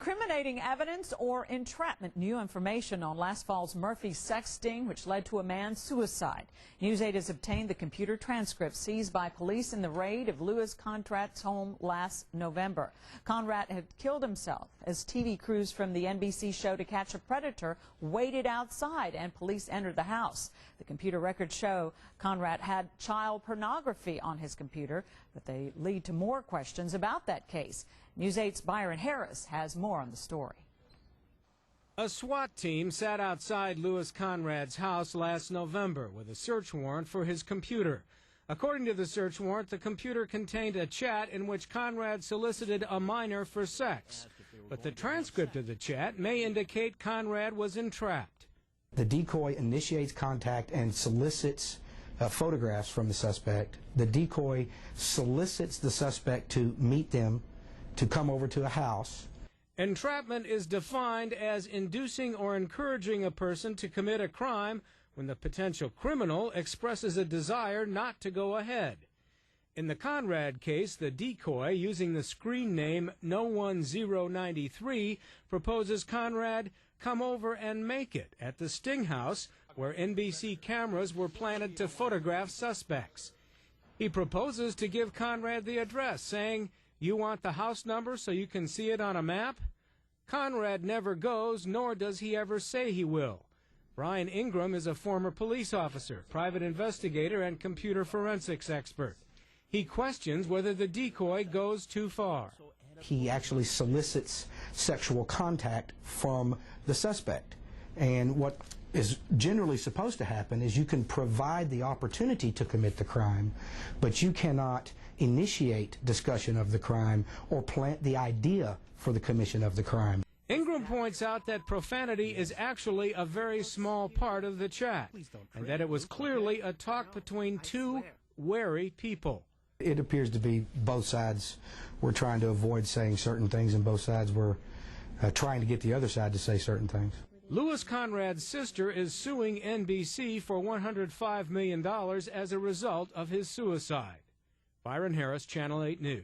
Incriminating evidence or entrapment. New information on last fall's Murphy sex sting, which led to a man's suicide. News 8 has obtained the computer transcript seized by police in the raid of Louis Conrad's home last November. Conrad had killed himself as TV crews from the NBC show To Catch a Predator waited outside and police entered the house. The computer records show Conrad had child pornography on his computer, but they lead to more questions about that case. News 8's Byron Harris has more on the story. A SWAT team sat outside Louis Conrad's house last November with a search warrant for his computer. According to the search warrant, the computer contained a chat in which Conrad solicited a minor for sex. But the transcript of the chat may indicate Conrad was entrapped. The decoy initiates contact and solicits photographs from the suspect. The decoy solicits the suspect to meet them, to come over to a house. Entrapment is defined as inducing or encouraging a person to commit a crime when the potential criminal expresses a desire not to go ahead. In the Conrad case, the decoy, using the screen name No1093, proposes Conrad come over and make it at the Sting House, where NBC cameras were planted to photograph suspects. He proposes to give Conrad the address, saying, "You want the house number so you can see it on a map?" Conrad never goes, nor does he ever say he will. Brian Ingram is a former police officer, private investigator, and computer forensics expert. He questions whether the decoy goes too far. He actually solicits sexual contact from the suspect. And what is generally supposed to happen is you can provide the opportunity to commit the crime, but you cannot initiate discussion of the crime or plant the idea for the commission of the crime. Ingram points out that profanity is actually a very small part of the chat, and that it was clearly a talk between two wary people. It appears to be both sides were trying to avoid saying certain things, and both sides were trying to get the other side to say certain things. Louis Conrad's sister is suing NBC for $105 million as a result of his suicide. Byron Harris, Channel 8 News.